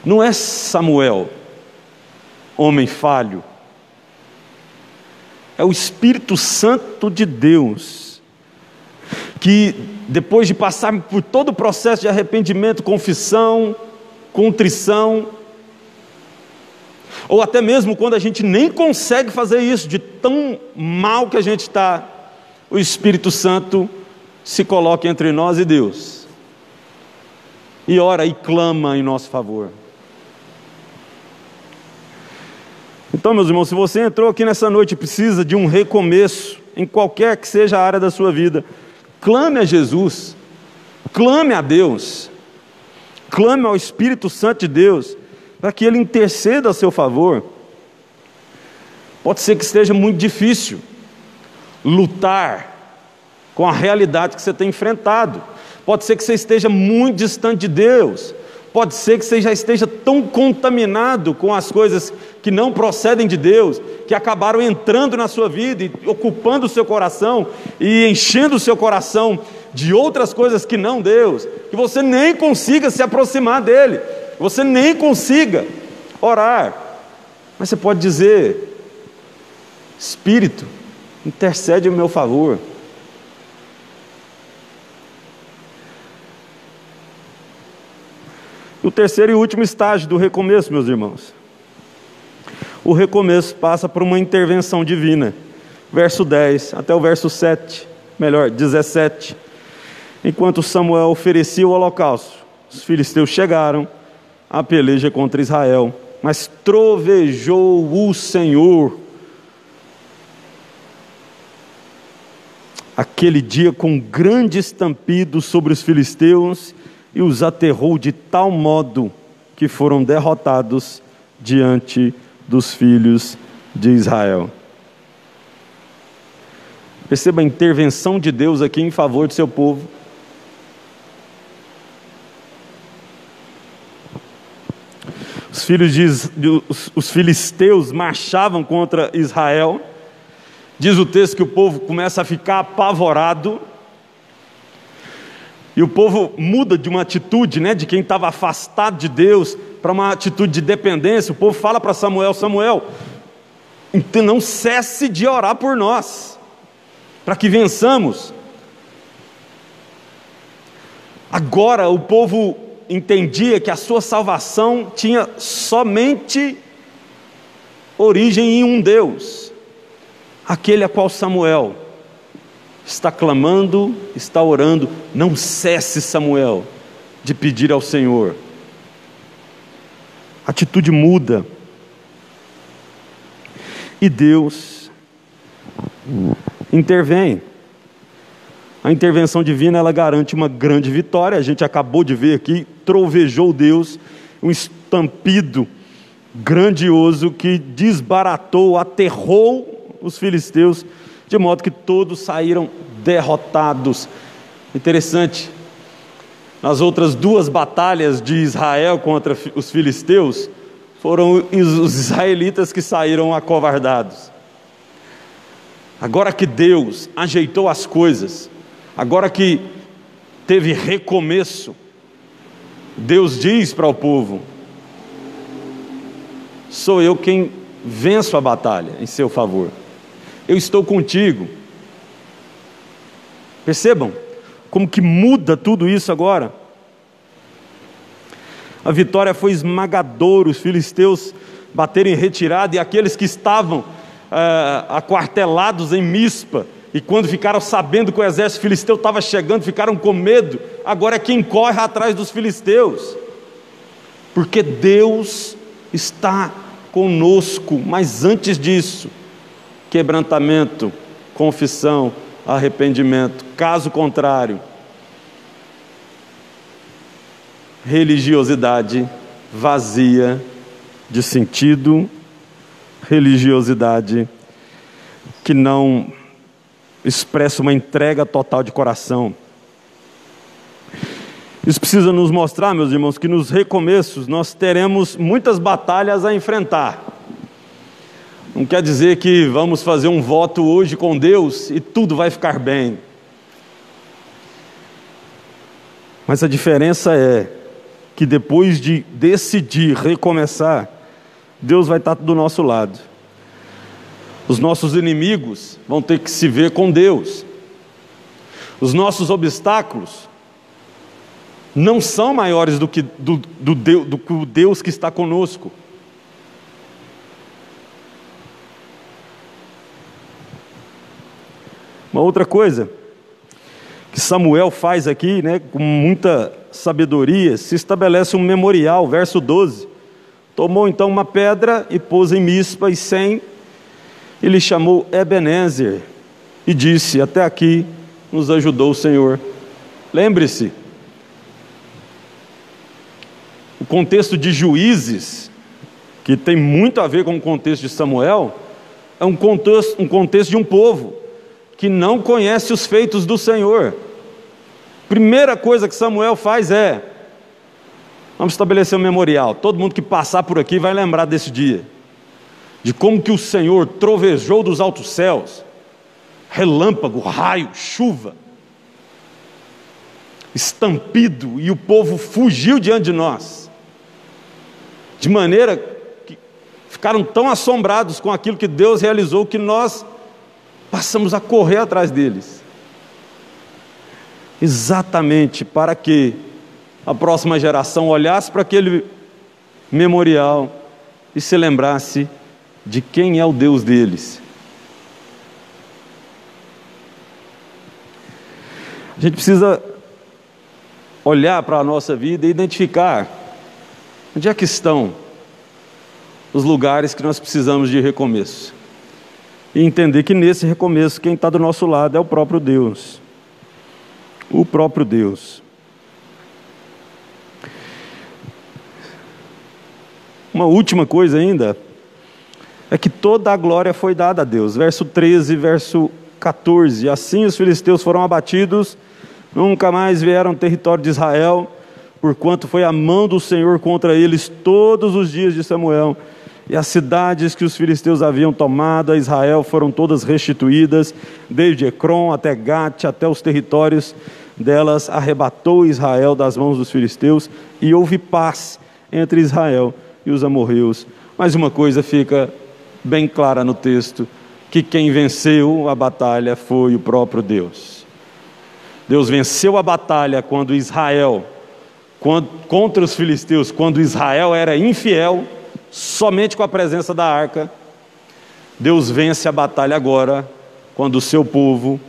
Não é Samuel, homem falho. É o Espírito Santo de Deus, que depois de passar por todo o processo de arrependimento, confissão, contrição, ou até mesmo quando a gente nem consegue fazer isso, de tão mal que a gente está, o Espírito Santo se coloca entre nós e Deus, e ora e clama em nosso favor. Então, meus irmãos, se você entrou aqui nessa noite e precisa de um recomeço, em qualquer que seja a área da sua vida, clame a Jesus, clame a Deus, clame ao Espírito Santo de Deus, para que Ele interceda a seu favor. Pode ser que esteja muito difícil lutar com a realidade que você tem enfrentado. Pode ser que você esteja muito distante de Deus. Pode ser que você já esteja tão contaminado com as coisas que não procedem de Deus, que acabaram entrando na sua vida e ocupando o seu coração e enchendo o seu coração de outras coisas que não Deus, que você nem consiga se aproximar dele, que você nem consiga orar. Mas você pode dizer: Espírito, intercede em meu favor. O terceiro e último estágio do recomeço, meus irmãos. O recomeço passa por uma intervenção divina. Verso 10 até o verso 17. Enquanto Samuel oferecia o holocausto, os filisteus chegaram à peleja contra Israel, mas trovejou o Senhor aquele dia com grande estampido sobre os filisteus e os aterrou de tal modo que foram derrotados diante dos filhos de Israel. Perceba a intervenção de Deus aqui em favor do seu povo. Os filisteus marchavam contra Israel. Diz o texto que o povo começa a ficar apavorado. E o povo muda de uma atitude, de quem estava afastado de Deus, para uma atitude de dependência. O povo fala para Samuel: Samuel, então não cesse de orar por nós, para que vençamos. Agora o povo entendia que a sua salvação tinha somente origem em um Deus, aquele a qual Samuel está clamando, está orando. Não cesse, Samuel, de pedir ao Senhor. A atitude muda. E Deus intervém. A intervenção divina, ela garante uma grande vitória. A gente acabou de ver aqui, trovejou Deus, um estampido grandioso que desbaratou, aterrou os filisteus, de modo que todos saíram derrotados. Interessante, nas outras duas batalhas de Israel contra os filisteus, foram os israelitas que saíram acovardados. Agora que Deus ajeitou as coisas, agora que teve recomeço, Deus diz para o povo: sou eu quem venço a batalha em seu favor. Eu estou contigo. Percebam como que muda tudo isso agora. A vitória foi esmagadora. Os filisteus bateram em retirada, e aqueles que estavam aquartelados em Mispa, e quando ficaram sabendo que o exército filisteu estava chegando, ficaram com medo. Agora é quem corre atrás dos filisteus, porque Deus está conosco. Mas antes disso, quebrantamento, confissão, arrependimento. Caso contrário, religiosidade vazia de sentido, religiosidade que não expressa uma entrega total de coração. Isso precisa nos mostrar, meus irmãos, que nos recomeços nós teremos muitas batalhas a enfrentar. Não quer dizer que vamos fazer um voto hoje com Deus e tudo vai ficar bem. Mas a diferença é que depois de decidir recomeçar, Deus vai estar do nosso lado. Os nossos inimigos vão ter que se ver com Deus. Os nossos obstáculos não são maiores do que o Deus que está conosco. Uma outra coisa que Samuel faz aqui, com muita sabedoria, se estabelece um memorial. Verso 12: tomou então uma pedra e pôs em Mispa e Sem, e lhe chamou Ebenezer, e disse: até aqui nos ajudou o Senhor. Lembre-se, o contexto de Juízes, que tem muito a ver com o contexto de Samuel, é um contexto de um povo que não conhece os feitos do Senhor. Primeira coisa que Samuel faz é: vamos estabelecer um memorial. Todo mundo que passar por aqui vai lembrar desse dia, de como que o Senhor trovejou dos altos céus, relâmpago, raio, chuva, estampido, e o povo fugiu diante de nós, de maneira que ficaram tão assombrados com aquilo que Deus realizou, que nós passamos a correr atrás deles, exatamente para que a próxima geração olhasse para aquele memorial e se lembrasse de quem é o Deus deles. A gente precisa olhar para a nossa vida e identificar onde é que estão os lugares que nós precisamos de recomeço, e entender que nesse recomeço quem está do nosso lado é o próprio Deus. O próprio Deus. Uma última coisa ainda é que toda a glória foi dada a Deus. Verso 13, verso 14: assim os filisteus foram abatidos, nunca mais vieram ao território de Israel, porquanto foi a mão do Senhor contra eles todos os dias de Samuel. E as cidades que os filisteus haviam tomado a Israel foram todas restituídas, desde Ecrom até Gate, até os territórios delas arrebatou Israel das mãos dos filisteus, e houve paz entre Israel e os amorreus. Mas uma coisa fica bem clara no texto, que quem venceu a batalha foi o próprio Deus. Deus venceu a batalha quando Israel, contra os filisteus, quando Israel era infiel, somente com a presença da arca. Deus vence a batalha agora, quando o seu povo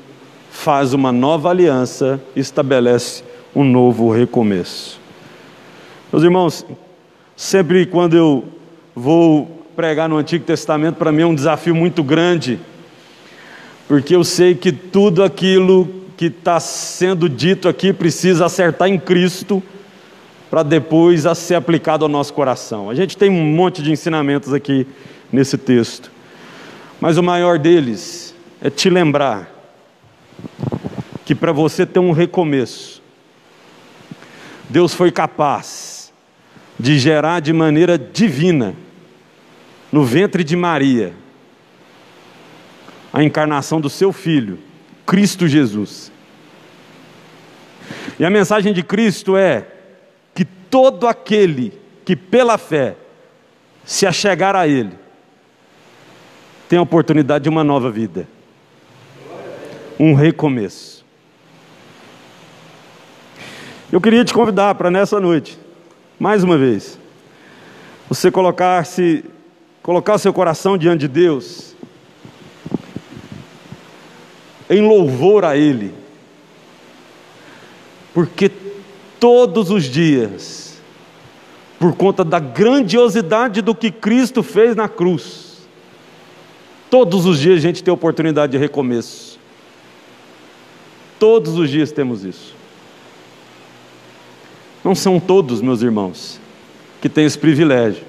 faz uma nova aliança, estabelece um novo recomeço. Meus irmãos, sempre quando eu vou pregar no Antigo Testamento, para mim é um desafio muito grande, porque eu sei que tudo aquilo que está sendo dito aqui precisa acertar em Cristo, para depois a ser aplicado ao nosso coração. A gente tem um monte de ensinamentos aqui nesse texto, mas o maior deles é te lembrar que para você ter um recomeço, Deus foi capaz de gerar de maneira divina, no ventre de Maria, a encarnação do seu Filho, Cristo Jesus. E a mensagem de Cristo é que todo aquele que pela fé se achegar a Ele, tem a oportunidade de uma nova vida, um recomeço. Eu queria te convidar para nessa noite, mais uma vez, você colocar o seu coração diante de Deus, em louvor a Ele, porque todos os dias, por conta da grandiosidade do que Cristo fez na cruz, todos os dias a gente tem a oportunidade de recomeço. Todos os dias temos isso. Não são todos, meus irmãos, que têm esse privilégio.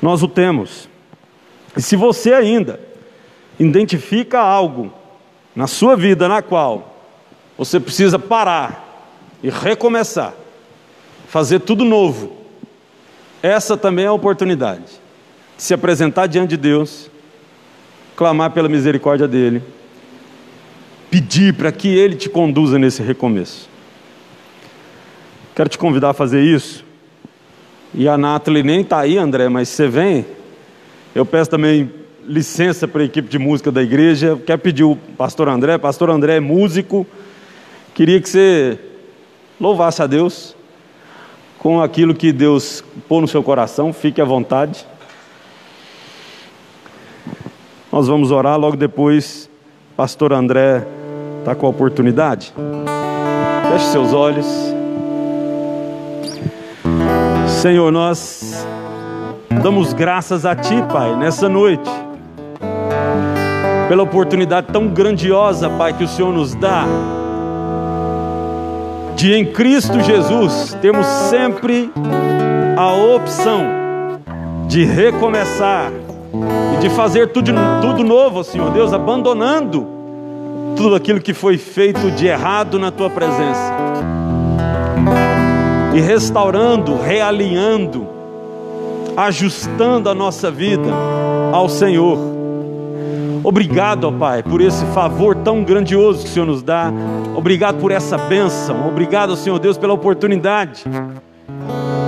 Nós o temos. E se você ainda identifica algo na sua vida na qual você precisa parar e recomeçar, fazer tudo novo, essa também é a oportunidade de se apresentar diante de Deus, clamar pela misericórdia dEle, pedir para que Ele te conduza nesse recomeço. Quero te convidar a fazer isso. E a Nathalie nem está aí, André, mas você vem. Eu peço também licença para a equipe de música da igreja. Quero pedir o pastor André. Pastor André é músico. Queria que você louvasse a Deus com aquilo que Deus pôs no seu coração. Fique à vontade. Nós vamos orar logo depois. Pastor André está com a oportunidade. Feche seus olhos. Senhor, nós damos graças a Ti, Pai, nessa noite, pela oportunidade tão grandiosa, Pai, que o Senhor nos dá, de em Cristo Jesus termos sempre a opção de recomeçar, e de fazer tudo novo, Senhor Deus, abandonando tudo aquilo que foi feito de errado na Tua presença, e restaurando, realinhando, ajustando a nossa vida ao Senhor. Obrigado, ó Pai, por esse favor tão grandioso que o Senhor nos dá. Obrigado por essa bênção. Obrigado, Senhor Deus, pela oportunidade.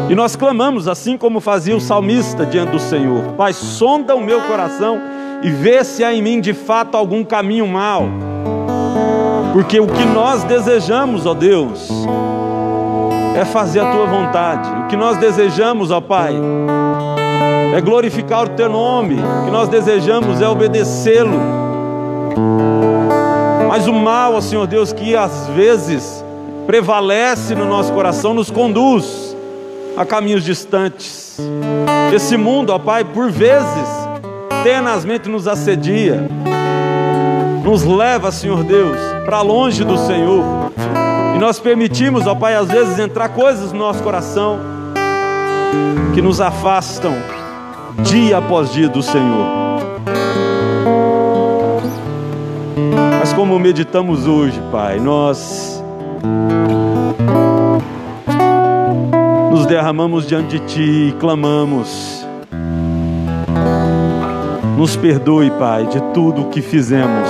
E nós clamamos, assim como fazia o salmista diante do Senhor: Pai, sonda o meu coração e vê se há em mim de fato algum caminho mau. Porque o que nós desejamos, ó Deus, é fazer a Tua vontade. O que nós desejamos, ó Pai, é glorificar o Teu nome. O que nós desejamos é obedecê-lo. Mas o mal, ó Senhor Deus, que às vezes prevalece no nosso coração, nos conduz a caminhos distantes. Esse mundo, ó Pai, por vezes tenazmente nos assedia, nos leva, Senhor Deus, para longe do Senhor. E nós permitimos, ó Pai, às vezes entrar coisas no nosso coração que nos afastam dia após dia do Senhor. Mas como meditamos hoje, Pai, nós nos derramamos diante de Ti e clamamos: nos perdoe, Pai, de tudo o que fizemos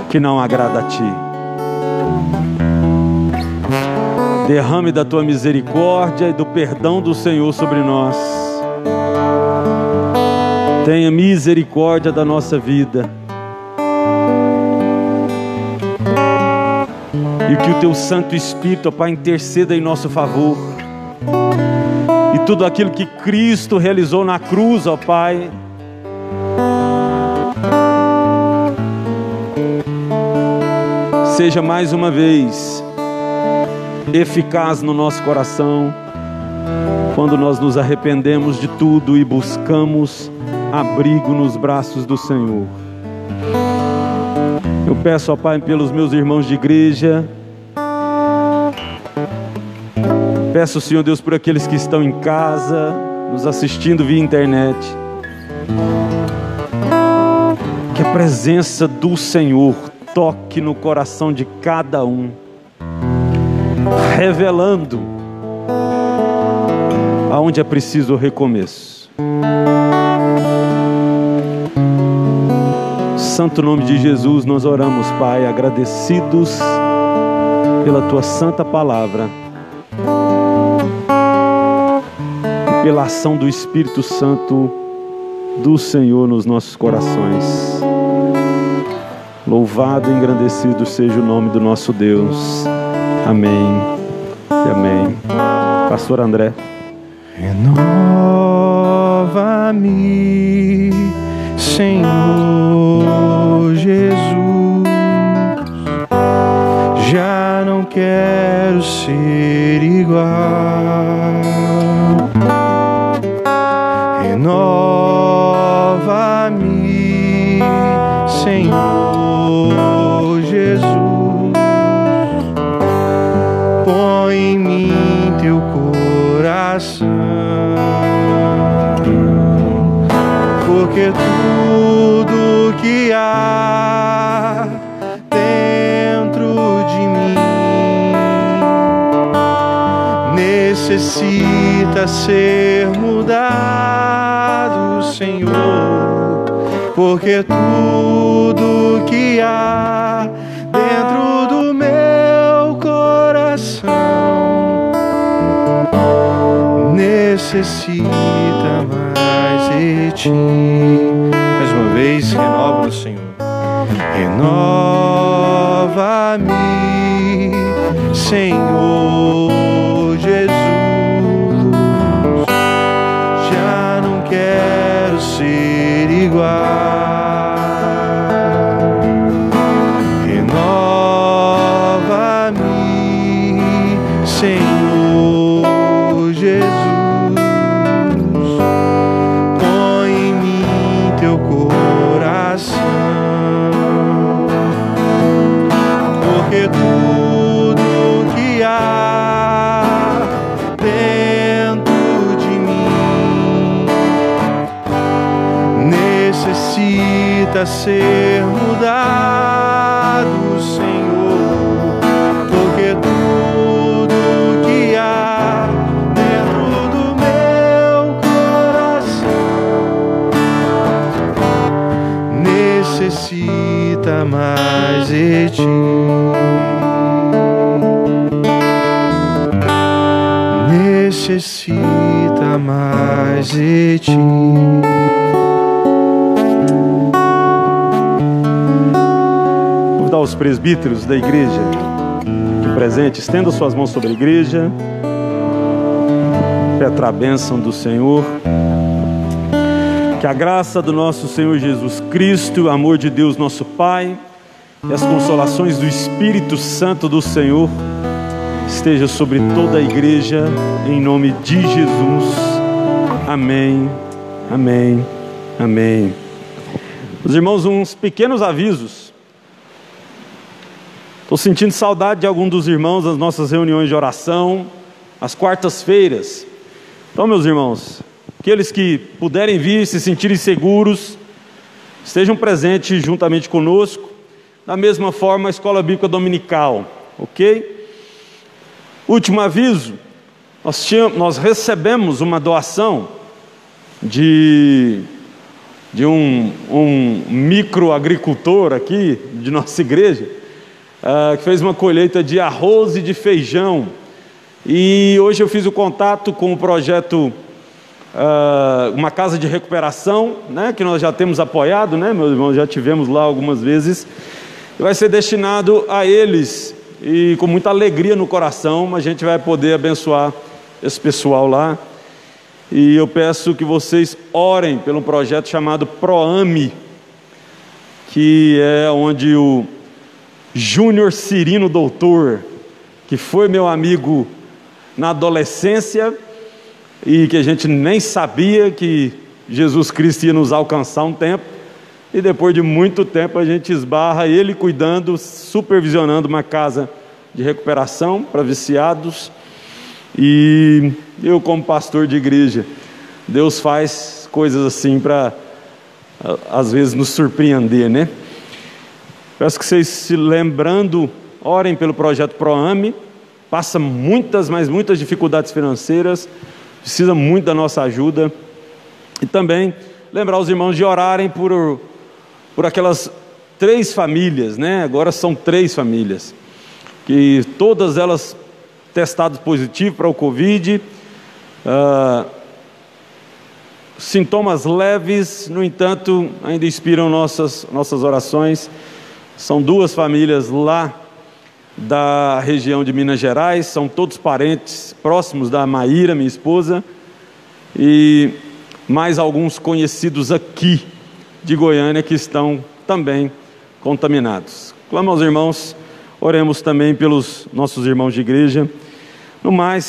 que não agrada a Ti. Derrame da Tua misericórdia e do perdão do Senhor sobre nós. Tenha misericórdia da nossa vida. E que o Teu Santo Espírito, ó Pai, interceda em nosso favor. E tudo aquilo que Cristo realizou na cruz, ó Pai, seja mais uma vez eficaz no nosso coração, quando nós nos arrependemos de tudo e buscamos abrigo nos braços do Senhor. Eu peço, ó Pai, pelos meus irmãos de igreja, peço, Senhor Deus, por aqueles que estão em casa, nos assistindo via internet, que a presença do Senhor toque no coração de cada um, revelando aonde é preciso o recomeço. Santo nome de Jesus nós oramos, Pai, agradecidos pela Tua santa palavra e pela ação do Espírito Santo do Senhor nos nossos corações. Louvado e engrandecido seja o nome do nosso Deus. Amém e amém. Pastor André. Renova-me, Senhor Jesus. Já não quero ser igual. Renova-me, Senhor Jesus. Põe em mim Teu coração, porque tudo que há dentro de mim necessita ser mudado, Senhor, porque tudo que há dentro do meu coração necessita mais de Ti. Mais uma vez, renova-nos, Senhor. Renova-me, Senhor Jesus. Já não quero ser igual. Renova-me, Senhor Jesus. Põe em mim Teu coração, porque tudo que há dentro de mim necessita ser mudado, Senhor, porque tudo que há dentro do meu coração necessita mais de ti. Necessita mais de ti. Vou convidar os presbíteros da igreja aqui presente, estenda suas mãos sobre a igreja, petra a bênção do Senhor. Que a graça do nosso Senhor Jesus Cristo, o amor de Deus nosso Pai e as consolações do Espírito Santo do Senhor esteja sobre toda a igreja, em nome de Jesus. Amém, amém, amém. Os irmãos, uns pequenos avisos. Estou sentindo saudade de algum dos irmãos das nossas reuniões de oração, às quartas-feiras. Então, meus irmãos, aqueles que puderem vir, se sentirem seguros, estejam presentes juntamente conosco. Da mesma forma, a escola bíblica dominical, ok? Último aviso, nós recebemos uma doação de um microagricultor aqui de nossa igreja, que fez uma colheita de arroz e de feijão. E hoje eu fiz o contato com o projeto, uma casa de recuperação, né, que nós já temos apoiado, né, meus irmãos, já tivemos lá algumas vezes, e vai ser destinado a eles. E com muita alegria no coração, a gente vai poder abençoar esse pessoal lá. E eu peço que vocês orem pelo projeto chamado ProAme, que é onde o Júnior Cirino Doutor, que foi meu amigo na adolescência e que a gente nem sabia que Jesus Cristo ia nos alcançar um tempo, e depois de muito tempo a gente esbarra ele cuidando, supervisionando uma casa de recuperação para viciados. E eu, como pastor de igreja, Deus faz coisas assim para às vezes nos surpreender, né? Peço que vocês, se lembrando, orem pelo projeto ProAme. Passa muitas, mas muitas dificuldades financeiras, precisa muito da nossa ajuda. E também lembrar os irmãos de orarem por aquelas 3 famílias, né? Agora são 3 famílias, que todas elas testadas positivo para o Covid, sintomas leves, no entanto, ainda inspiram nossas orações. São 2 famílias lá da região de Minas Gerais, são todos parentes próximos da Maíra, minha esposa, e mais alguns conhecidos aqui de Goiânia que estão também contaminados. Clamo aos irmãos, oremos também pelos nossos irmãos de igreja. No mais,